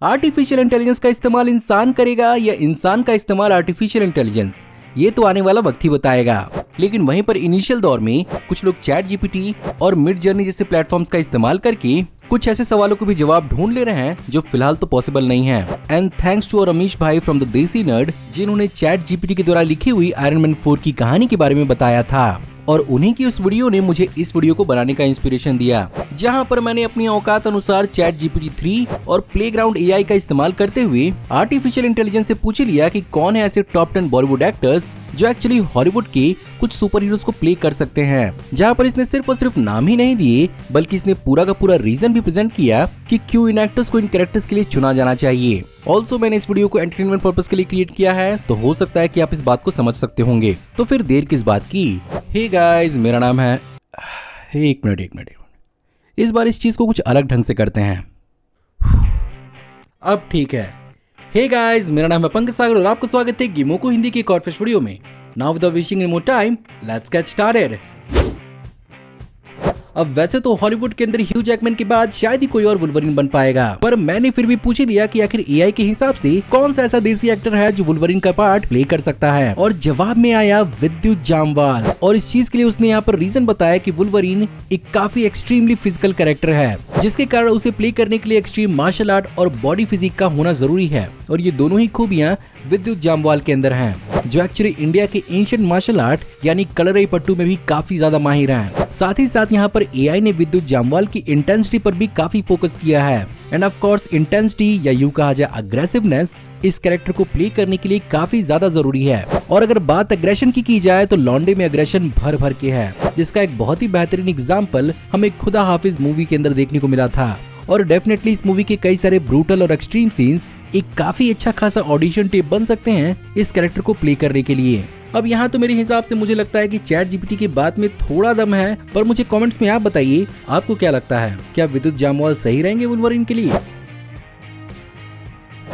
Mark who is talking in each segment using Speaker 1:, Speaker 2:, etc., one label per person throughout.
Speaker 1: Artificial intelligence का इस्तेमाल इंसान करेगा या इंसान का इस्तेमाल आर्टिफिशियल इंटेलिजेंस, ये तो आने वाला वक्त ही बताएगा। लेकिन वहीं पर इनिशियल दौर में कुछ लोग चैट जीपीटी और मिड जर्नी जैसे प्लेटफॉर्म्स का इस्तेमाल करके कुछ ऐसे सवालों को भी जवाब ढूंढ ले रहे हैं जो फिलहाल तो पॉसिबल नहीं है। एंड थैंक्स टू रमेश भाई फ्रॉम द देसी नर्ड, जिन्होंने चैट जीपीटी के द्वारा लिखी हुई आयरन मैन 4 की कहानी के बारे में बताया था, और उन्हीं की उस वीडियो ने मुझे इस वीडियो को बनाने का इंस्पिरेशन दिया, जहां पर मैंने अपनी औकात अनुसार चैट जीपीटी 3 और प्लेग्राउंड एआई का इस्तेमाल करते हुए आर्टिफिशियल इंटेलिजेंस से पूछ लिया कि कौन है ऐसे टॉप 10 बॉलीवुड एक्टर्स जो एक्चुअली हॉलीवुड के कुछ सुपर हीरोज को प्ले कर सकते हैं। जहां पर इसने सिर्फ और सिर्फ नाम ही नहीं दिए, बल्कि इसने पूरा का पूरा रीजन भी प्रेजेंट किया कि क्यों इन एक्टर्स को इन कैरेक्टर्स के लिए चुना जाना चाहिए। ऑल्सो मैंने इस वीडियो को एंटरटेनमेंट पर्पस के लिए क्रिएट किया है, तो हो सकता है कि आप इस बात को समझ सकते होंगे। तो फिर देर किस बात की। हे गाइस, मेरा नाम है एक मिनट इस बार इस चीज को कुछ अलग ढंग से करते हैं। अब ठीक है। हे गाइस, मेरा नाम है पंकज सागर और आपका स्वागत है गेमों को हिंदी की एक और फ्रेश वीडियो में। Now without wasting any more time, let's get started. अब वैसे तो हॉलीवुड के अंदर ह्यू जैकमैन के बाद शायद ही कोई और वुल्वरीन बन पाएगा, पर मैंने फिर भी पूछ ही लिया कि आखिर एआई के हिसाब से कौन सा ऐसा देसी एक्टर है जो वुल्वरीन का पार्ट प्ले कर सकता है, और जवाब में आया विद्युत जामवाल। और इस चीज के लिए उसने यहाँ पर रीजन बताया कि वुल्वरीन एक काफी एक्सट्रीमली फिजिकल कैरेक्टर है, जिसके कारण उसे प्ले करने के लिए एक्सट्रीम मार्शल आर्ट और बॉडी फिजिक का होना जरूरी है, और ये दोनों ही खूबियां विद्युत जामवाल के अंदर हैं, जो एक्चुअली इंडिया के एंशिएंट मार्शल आर्ट यानी कलरई पट्टू में भी काफी ज्यादा माहिर हैं। साथ ही साथ यहाँ पर एआई ने विद्युत जामवाल की इंटेंसिटी पर भी काफी फोकस किया है, एंड ऑफ कोर्स इंटेंसिटी या यूं कहा जाए अग्रेसिवनेस इस कैरेक्टर को प्ले करने के लिए काफी ज्यादा जरूरी है। और अगर बात अग्रेशन की जाए तो लॉन्डे में अग्रेशन भर भर के है, जिसका एक बहुत ही बेहतरीन एग्जाम्पल हमें खुदा हाफिज मूवी के अंदर देखने को मिला था। और डेफिनेटली इस मूवी के कई सारे ब्रूटल और एक्सट्रीम सीन्स एक काफी अच्छा खासा ऑडिशन टेप बन सकते हैं इस कैरेक्टर को प्ले करने के लिए। अब यहाँ तो मेरे हिसाब से मुझे लगता है कि चैट जीपीटी की बात में थोड़ा दम है, पर मुझे कमेंट्स में आप बताइए आपको क्या लगता है, क्या विद्युत जामवाल सही रहेंगे वुल्वरीन के लिए।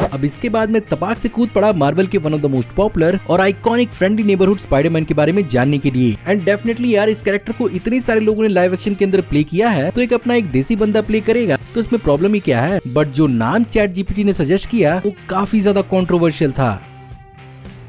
Speaker 1: अब इसके बाद में तपाक से कूद पड़ा मार्वल के one of the most popular और आइकॉनिक फ्रेंडली नेबरहुड स्पाइडरमैन के बारे में जानने के लिए। एंड डेफिनेटली यार, इस कैरेक्टर को इतने सारे लोगों ने लाइव एक्शन के अंदर प्ले किया है, तो एक अपना एक देसी बंदा प्ले करेगा तो इसमें प्रॉब्लम ही क्या है। बट जो नाम चैट जीपीटी ने सजेस्ट किया वो काफी ज्यादा कंट्रोवर्शियल था,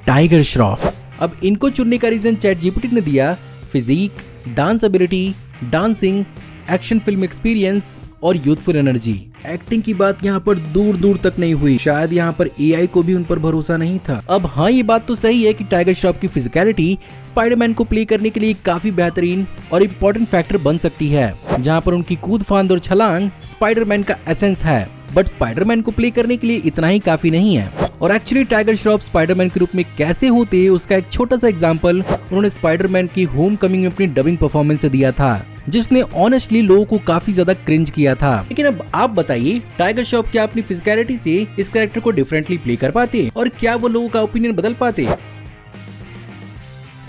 Speaker 1: टाइगर श्रॉफ। अब इनको चुनने का रीजन चैट जीपीटी ने दिया physique, dance ability, dancing, action film experience और यूथफुल एनर्जी। एक्टिंग की बात यहाँ पर दूर दूर तक नहीं हुई, शायद यहाँ पर एआई को भी उन पर भरोसा नहीं था। अब हाँ, ये बात तो सही है कि टाइगर श्रॉफ की फिजिकलिटी स्पाइडरमैन को प्ले करने के लिए काफी बेहतरीन और इम्पोर्टेंट फैक्टर बन सकती है, जहाँ पर उनकी कूद फांद और छलांग स्पाइडरमैन का एसेंस है। बट स्पाइडरमैन को प्ले करने के लिए इतना ही काफी नहीं है। और एक्चुअली टाइगर श्रॉफ स्पाइडरमैन के रूप में कैसे होते, उसका एक छोटा सा एग्जांपल उन्होंने स्पाइडरमैन की होम कमिंग में अपनी डबिंग परफॉर्मेंस से दिया था, जिसने ऑनेस्टली लोगों को काफी ज्यादा क्रिंज किया था। लेकिन अब आप बताइए, टाइगर श्रॉफ क्या अपनी फिजिकलिटी से इस कैरेक्टर को डिफरेंटली प्ले कर पाते, और क्या वो लोगों का ओपिनियन बदल पाते।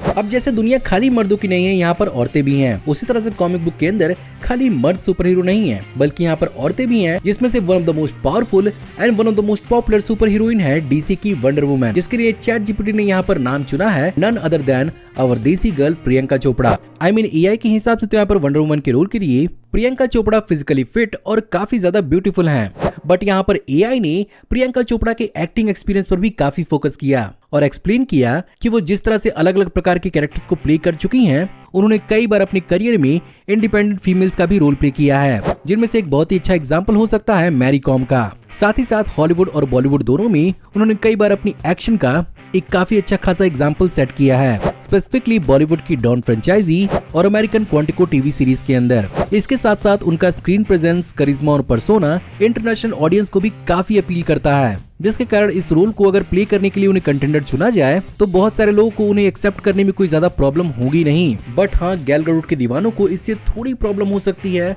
Speaker 1: अब जैसे दुनिया खाली मर्दों की नहीं है, यहाँ पर औरतें भी हैं, उसी तरह से कॉमिक बुक के अंदर खाली मर्द सुपर हीरो नहीं है, बल्कि यहाँ पर औरतें भी हैं, जिसमें से one of the most powerful and one of the most popular super heroine है डीसी की वंडर वुमन, जिसके लिए चैट जीपीटी ने यहाँ पर नाम चुना है नन अदर देन आवर देसी girl Priyanka Chopra. I mean AI के हिसाब से तो यहाँ पर वंडर वुमन के रोल के लिए प्रियंका चोपड़ा फिजिकली फिट और काफी ज्यादा ब्यूटीफुल हैं। बट यहाँ पर एआई ने प्रियंका चोपड़ा के एक्टिंग एक्सपीरियंस पर भी काफी फोकस किया और एक्सप्लेन किया कि वो जिस तरह से अलग अलग प्रकार के कैरेक्टर्स को प्ले कर चुकी हैं, उन्होंने कई बार अपने करियर में इंडिपेंडेंट फीमेल्स का भी रोल प्ले किया है, जिनमें से एक बहुत ही अच्छा एग्जांपल हो सकता है मैरी कॉम का। साथ ही साथ हॉलीवुड और बॉलीवुड दोनों में उन्होंने कई बार अपनी एक्शन का एक काफी अच्छा खासा एग्जाम्पल सेट किया है, स्पेसिफिकली बॉलीवुड की डॉन फ्रेंचाइजी और अमेरिकन क्वांटिको टीवी सीरीज के अंदर। इसके साथ साथ उनका स्क्रीन प्रेजेंस, करिश्मा और पर्सोना इंटरनेशनल ऑडियंस को भी काफी अपील करता है, जिसके कारण इस रोल को अगर प्ले करने के लिए उन्हें कंटेंडर चुना जाए तो बहुत सारे लोगों को उन्हें एक्सेप्ट करने में कोई ज्यादा प्रॉब्लम होगी नहीं। बट हाँ, गैल गैडोट के दीवानों को इससे थोड़ी प्रॉब्लम हो सकती है,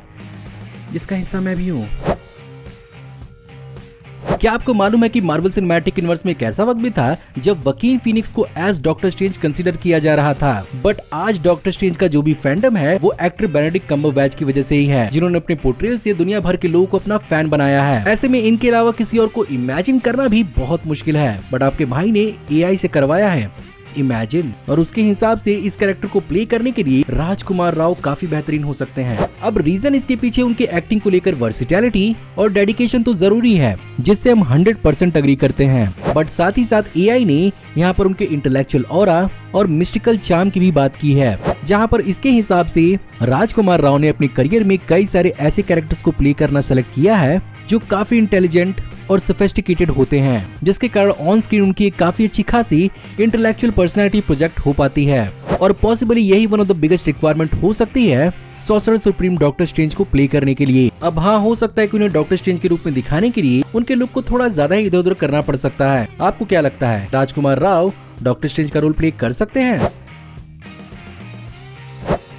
Speaker 1: जिसका हिस्सा मैं भी हूँ। क्या आपको मालूम है कि मार्वल सिनेमैटिक यूनिवर्स में एक ऐसा वक्त भी था जब वकीन फीनिक्स को एज डॉक्टर स्ट्रेंज कंसीडर किया जा रहा था, बट आज डॉक्टर स्ट्रेंज का जो भी फैंडम है वो एक्टर बेनेडिक्ट कम्बरबैच की वजह से ही है, जिन्होंने अपने पोर्ट्रेल से दुनिया भर के लोगों को अपना फैन बनाया है। ऐसे में इनके अलावा किसी और को इमेजिन करना भी बहुत मुश्किल है, बट आपके भाई ने एआई से करवाया है। इमेजिन, और उसके हिसाब से इस कैरेक्टर को प्ले करने के लिए राजकुमार राव काफी बेहतरीन हो सकते हैं। अब रीजन इसके पीछे उनके एक्टिंग को लेकर वर्सिटैलिटी और डेडिकेशन तो जरूरी है, जिससे हम 100% अग्री करते हैं। बट साथ ही साथ एआई ने यहाँ पर उनके इंटेलेक्चुअल ऑरा और मिस्टिकल चार्म की भी बात की है, जहाँ पर इसके हिसाब से राजकुमार राव ने अपने करियर में कई सारे ऐसे कैरेक्टर्स को प्ले करना सेलेक्ट किया है जो काफी इंटेलिजेंट और सोफिस्टिकेटेड होते हैं, जिसके कारण ऑन स्क्रीन उनकी एक काफी अच्छी खासी इंटेलेक्चुअल पर्सनैलिटी प्रोजेक्ट हो पाती है। और पॉसिबली यही one of the biggest requirement हो सकती है सॉर्सरर सुप्रीम डॉक्टर स्ट्रेंज को प्ले करने के लिए। अब हाँ, हो सकता है कि उन्हें डॉक्टर स्ट्रेंज के रूप में दिखाने के लिए उनके लुक को थोड़ा ज्यादा ही इधर उधर करना पड़ सकता है। आपको क्या लगता है, राजकुमार राव डॉक्टर स्ट्रेंज का रोल प्ले कर सकते हैं?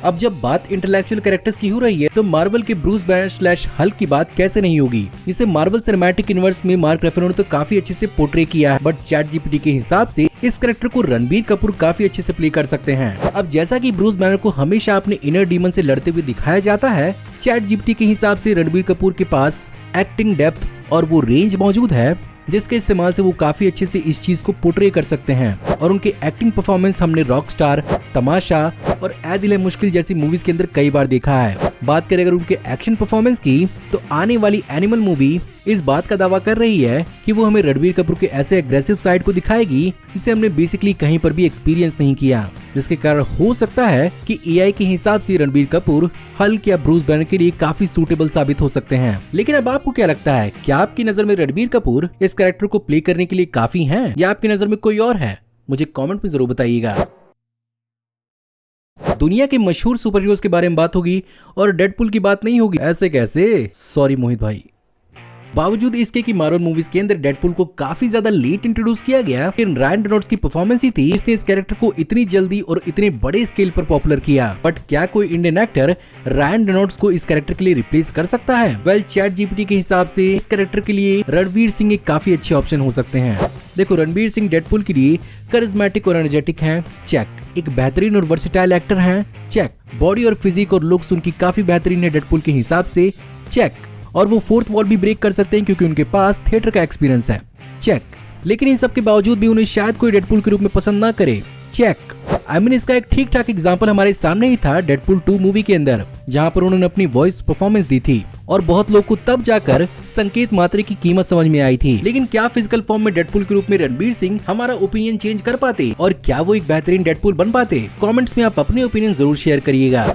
Speaker 1: अब जब बात इंटेलेक्चुअल कैरेक्टर्स की हो रही है तो मार्वल के ब्रूस बैनर / हल्क की बात कैसे नहीं होगी, जिसे मार्वल सिनेमैटिक यूनिवर्स में मार्क रेफरो ने तो काफी अच्छे से पोर्ट्रे किया है। बट चैट जीपीटी के हिसाब से इस कैरेक्टर को रणबीर कपूर काफी अच्छे से प्ले कर सकते हैं। अब जैसा कि ब्रूस बैनर को हमेशा अपने इनर डीमन से लड़ते हुए दिखाया जाता है, चैट जीपीटी के हिसाब से रणबीर कपूर के पास एक्टिंग डेप्थ और वो रेंज मौजूद है, जिसके इस्तेमाल से वो काफी अच्छे से इस चीज को पोर्ट्रे कर सकते हैं। और उनके एक्टिंग परफॉर्मेंस हमने रॉकस्टार, तमाशा और ऐ दिल है मुश्किल जैसी मूवीज के अंदर कई बार देखा है। बात करें अगर उनके एक्शन परफॉर्मेंस की, तो आने वाली एनिमल मूवी इस बात का दावा कर रही है कि वो हमें रणबीर कपूर के ऐसे एग्रेसिव साइड को दिखाएगी जिसे हमने बेसिकली कहीं पर भी एक्सपीरियंस नहीं किया, जिसके कारण हो सकता है कि एआई के हिसाब से रणबीर कपूर हल्क या ब्रूस बैनर के लिए काफी सूटेबल साबित हो सकते हैं। लेकिन अब आपको क्या लगता है, क्या आपकी नजर में रणबीर कपूर इस कैरेक्टर को प्ले करने के लिए काफी हैं, या आपकी नजर में कोई और है? मुझे कमेंट में जरूर बताइएगा। दुनिया के मशहूर सुपर हीरोज के बारे में बात होगी और डेडपुल की बात नहीं होगी, ऐसे कैसे? सॉरी मोहित भाई। बावजूद इसके कि मार्वल मूवीज के अंदर डेडपुल को काफी ज्यादा लेट इंट्रोड्यूस किया गया, लेकिन रायन रेनॉल्ड्स की परफॉर्मेंस ही थी इसने इस कैरेक्टर को इतनी जल्दी और इतने बड़े स्केल पर पॉपुलर किया। बट क्या कोई इंडियन एक्टर रायन रेनॉल्ड्स को इस कैरेक्टर के लिए रिप्लेस कर सकता है? वेल, चैट जीपीटी के हिसाब से इस कैरेक्टर के लिए रणवीर सिंह एक काफी अच्छे ऑप्शन हो सकते हैं। देखो, रणवीर सिंह डेडपुल के लिए करिज्मेटिक और एनर्जेटिक हैं, चेक। एक बेहतरीन और वर्सेटाइल एक्टर हैं, चेक। बॉडी और फिजिक और लुक्स उनकी काफी बेहतरीन है डेडपुल के हिसाब से, चेक। और वो फोर्थ वॉल भी ब्रेक कर सकते हैं क्योंकि उनके पास थिएटर का एक्सपीरियंस है, चेक। लेकिन इन सब के बावजूद भी उन्हें शायद कोई डेडपुल के रूप में पसंद ना करे, चेक। इसका एक ठीक ठाक एग्जांपल हमारे सामने ही था डेडपुल 2 मूवी के अंदर, जहां पर उन्होंने अपनी वॉइस परफॉर्मेंस दी थी और बहुत लोग को तब जाकर संकेत मात्रे की कीमत समझ में आई थी। लेकिन क्या फिजिकल फॉर्म में डेडपुल के रूप में रणबीर सिंह हमारा ओपिनियन चेंज कर पाते, और क्या वो एक बेहतरीन डेडपुल बन पाते? कमेंट्स में आप अपने ओपिनियन जरूर शेयर करिएगा।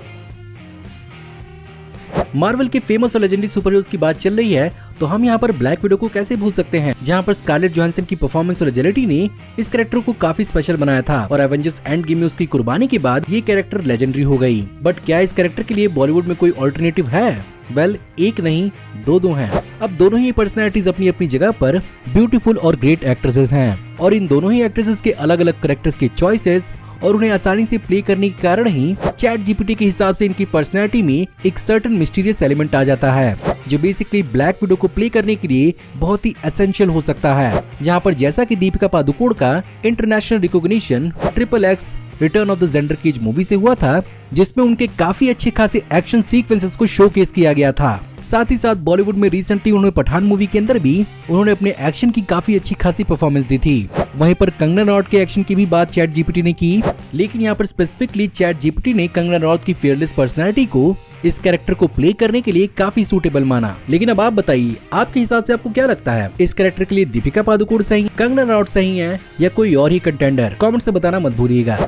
Speaker 1: मार्वल के फेमस और लेजेंडरी सुपर हीरोज की बात चल रही है तो हम यहाँ पर ब्लैक विडो को कैसे भूल सकते हैं, जहाँ पर स्कारलेट जोहानसन की परफॉर्मेंस और एजिलिटी ने इस कैरेक्टर को काफी स्पेशल बनाया था। और एवेंजर्स एंड गेम में उसकी कुर्बानी के बाद ये कैरेक्टर लेजेंडरी हो गई। बट क्या इस कैरेक्टर के लिए बॉलीवुड में कोई ऑल्टरनेटिव है? वेल, एक नहीं दो हैं। अब दोनों ही पर्सनैलिटीज अपनी अपनी जगह पर ब्यूटीफुल और ग्रेट एक्ट्रेसेस हैं, और इन दोनों ही एक्ट्रेसेस के अलग अलग कैरेक्टर्स के चॉइसेस और उन्हें आसानी से प्ले करने के कारण ही चैट जीपीटी के हिसाब से इनकी पर्सनैलिटी में एक सर्टेन मिस्टीरियस एलिमेंट आ जाता है, जो बेसिकली ब्लैक विडो को प्ले करने के लिए बहुत ही एसेंशियल हो सकता है। जहां पर जैसा कि दीपिका पादुकोण का international recognition XXX return of the Xander Cage movie से हुआ था, जिसमें उनके काफी अच्छे खासे एक्शन सीक्वेंसेस को शोकेस किया गया था। साथ ही साथ बॉलीवुड में रिसेंटली उन्होंने पठान मूवी के अंदर भी उन्होंने अपने एक्शन की काफी अच्छी खासी परफॉर्मेंस दी थी। वहीं पर कंगना रनौत के एक्शन की भी बात चैट जीपीटी ने की, लेकिन यहाँ पर स्पेसिफिकली चैट जीपीटी ने कंगना रनौत की फियरलेस पर्सनैलिटी को इस कैरेक्टर को प्ले करने के लिए काफी सूटेबल माना। लेकिन अब आप बताइए, आपके हिसाब से आपको क्या लगता है, इस कैरेक्टर के लिए दीपिका पादुकोण सही, कंगना रनौत सही है, या कोई और ही कंटेंडर? कमेंट से बताना मत भूलिएगा।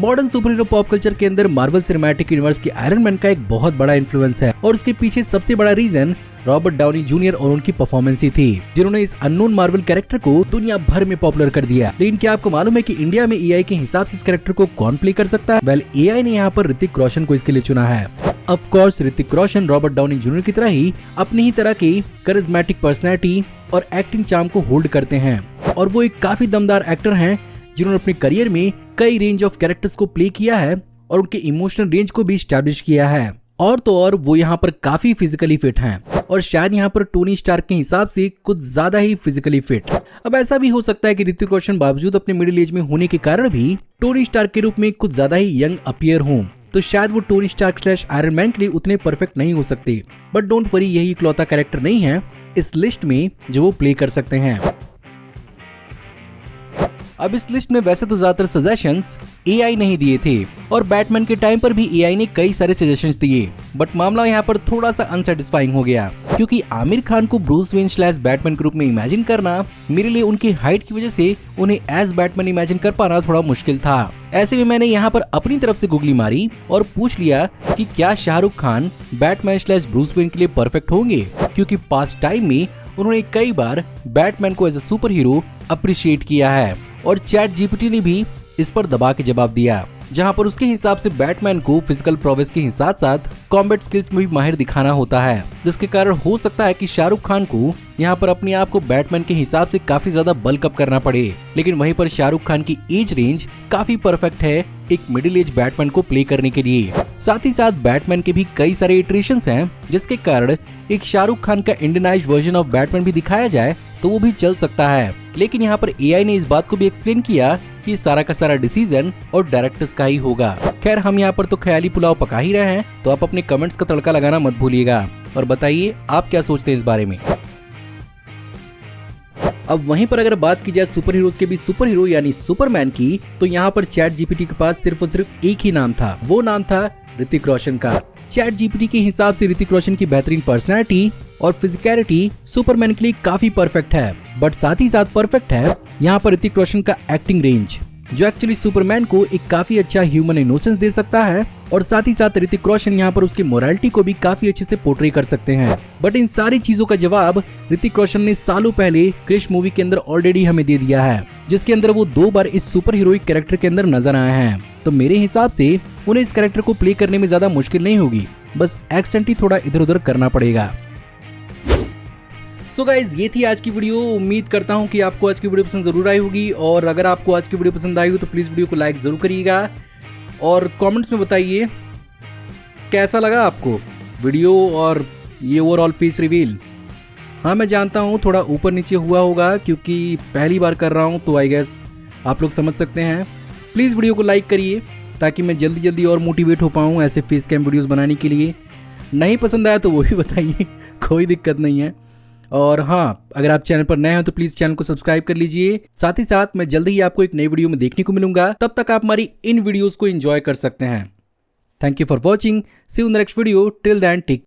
Speaker 1: Modern super hero pop culture के अंदर मार्वल सिनेमैटिक यूनिवर्स के आयरन मैन का एक बहुत बड़ा इन्फ्लुएंस है, और उसके पीछे सबसे बड़ा रीजन रॉबर्ट डाउनी जूनियर और उनकी परफॉर्मेंस ही थी, जिन्होंने इस अननोन मार्वल कैरेक्टर को दुनिया भर में पॉपुलर कर दिया। लेकिन क्या आपको मालूम है कि इंडिया में एआई के हिसाब से इस कैरेक्टर को कौन प्ले कर सकता है? वेल, एआई ने यहाँ पर ऋतिक रोशन को इसके लिए चुना है। Of course Hrithik Roshan Robert Downey junior की तरह ही अपनी ही तरह की करिज्मेटिक पर्सनैलिटी और एक्टिंग चार्म को होल्ड करते हैं, और वो एक काफी दमदार एक्टर हैं जिन्होंने अपने करियर में कई रेंज ऑफ कैरेक्टर्स को प्ले किया है और उनके इमोशनल रेंज को भी स्टैब्लिश किया है। और तो और वो यहाँ पर काफी फिजिकली फिट हैं, और शायद यहाँ पर टोनी स्टार्क के हिसाब से कुछ ज्यादा ही फिजिकली फिट। अब ऐसा भी हो सकता है कि ऋतिक रोशन बावजूद अपने मिडिल एज में होने के कारण भी टोनी स्टार्क के रूप में कुछ ज्यादा ही यंग अपीयर हों, तो शायद वो टोनी स्टार्क / आयरन मैन के लिए उतने परफेक्ट नहीं हो सकते। बट डोंट वरी, यही इकलौता कैरेक्टर नहीं है इस लिस्ट में जो वो प्ले कर सकते हैं। अब इस लिस्ट में वैसे तो ज्यादातर सजेशंस एआई नहीं दिए थे और बैटमैन के टाइम पर भी एआई ने कई सारे सजेशंस दिए, बट मामला यहाँ पर थोड़ा सा अनसेटिस्फाइंग हो गया क्योंकि आमिर खान को ब्रूस वेन / बैटमैन के रूप में इमेजिन करना मेरे लिए उनकी हाइट की वजह से उन्हें एज बैटमैन इमेजिन कर पाना थोड़ा मुश्किल था। ऐसे में मैंने यहाँ पर अपनी तरफ से गूगली मारी और पूछ लिया कि क्या Shahrukh Khan Batman / Bruce Wayne के लिए परफेक्ट होंगे, क्योंकि पास्ट टाइम में उन्होंने कई बार बैटमैन को as a super hero appreciate किया है और चैट जीपीटी ने भी इस पर दबा के जवाब दिया, जहां पर उसके हिसाब से बैटमैन को फिजिकल प्रोवेस के साथ साथ कॉम्बैट स्किल्स में भी माहिर दिखाना होता है, जिसके कारण हो सकता है कि शाहरुख खान को यहाँ पर अपने आप को बैटमैन के हिसाब से काफी ज्यादा बल्क अप करना पड़े। लेकिन वहीं पर शाहरुख खान की एज रेंज काफी परफेक्ट है एक मिडिल एज बैटमैन को प्ले करने के लिए। साथ ही साथ बैटमैन के भी कई सारे इटरेशंस हैं, जिसके कारण एक शाहरुख खान का इंडियनाइज्ड वर्जन ऑफ बैटमैन भी दिखाया जाए तो वो भी चल सकता है। लेकिन यहाँ पर एआई ने इस बात को भी एक्सप्लेन किया कि सारा का सारा डिसीजन और डायरेक्टर्स का ही होगा। खैर, हम यहाँ पर तो ख्याली पुलाव पका ही रहे हैं, तो आप अपने कमेंट्स का तड़का लगाना मत भूलिएगा और बताइए आप क्या सोचते हैं इस बारे में। अब वहीं पर अगर बात की जाए सुपर हीरोज के भी सुपर हीरो यानी सुपरमैन की, तो यहाँ पर चैट जीपीटी के पास सिर्फ और सिर्फ एक ही नाम था, वो नाम था ऋतिक रोशन का। चैट जीपीटी के हिसाब से ऋतिक रोशन की बेहतरीन पर्सनैलिटी और फिजिकलिटी सुपरमैन के लिए काफी परफेक्ट है, बट साथ ही साथ परफेक्ट है यहाँ पर ऋतिक रोशन का एक्टिंग रेंज, जो एक्चुअली सुपरमैन को एक काफी अच्छा ह्यूमन इनोसेंस दे सकता है और साथ ही साथ ऋतिक रोशन यहाँ पर उसकी मोरालिटी को भी काफी अच्छे से पोर्ट्रे कर सकते हैं। बट इन सारी चीजों का जवाब ऋतिक रोशन ने सालों पहले क्रिश मूवी के अंदर ऑलरेडी हमें दे दिया है, जिसके अंदर वो 2 बार इस सुपर हीरोइक कैरेक्टर के अंदर नजर आए हैं। तो मेरे हिसाब से उन्हें इस कैरेक्टर को प्ले करने में ज्यादा मुश्किल नहीं होगी, बस एक्सेंट ही थोड़ा इधर उधर करना पड़ेगा। सो गाइज, ये थी आज की वीडियो। उम्मीद करता हूँ कि आपको आज की वीडियो पसंद जरूर आई होगी, और अगर आपको आज की वीडियो पसंद आई हो तो प्लीज वीडियो को लाइक जरूर करिएगा और कमेंट्स में बताइए कैसा लगा आपको वीडियो और ये ओवरऑल पीस रिवील। हाँ, मैं जानता हूँ थोड़ा ऊपर नीचे हुआ होगा क्योंकि पहली बार कर रहा हूँ, तो आई गेस आप लोग समझ सकते हैं। प्लीज़ वीडियो को लाइक करिए ताकि मैं जल्दी जल्दी और मोटिवेट हो पाऊँ ऐसे फेस कैम वीडियोस बनाने के लिए। नहीं पसंद आया तो वो भी बताइए, कोई दिक्कत नहीं है। और हाँ, अगर आप चैनल पर नए हैं तो प्लीज चैनल को सब्सक्राइब कर लीजिए। साथ ही साथ मैं जल्दी ही आपको एक नई वीडियो में देखने को मिलूंगा, तब तक आप हमारी इन वीडियोस को एंजॉय कर सकते हैं। Thank you for watching, see you in the next video, till then take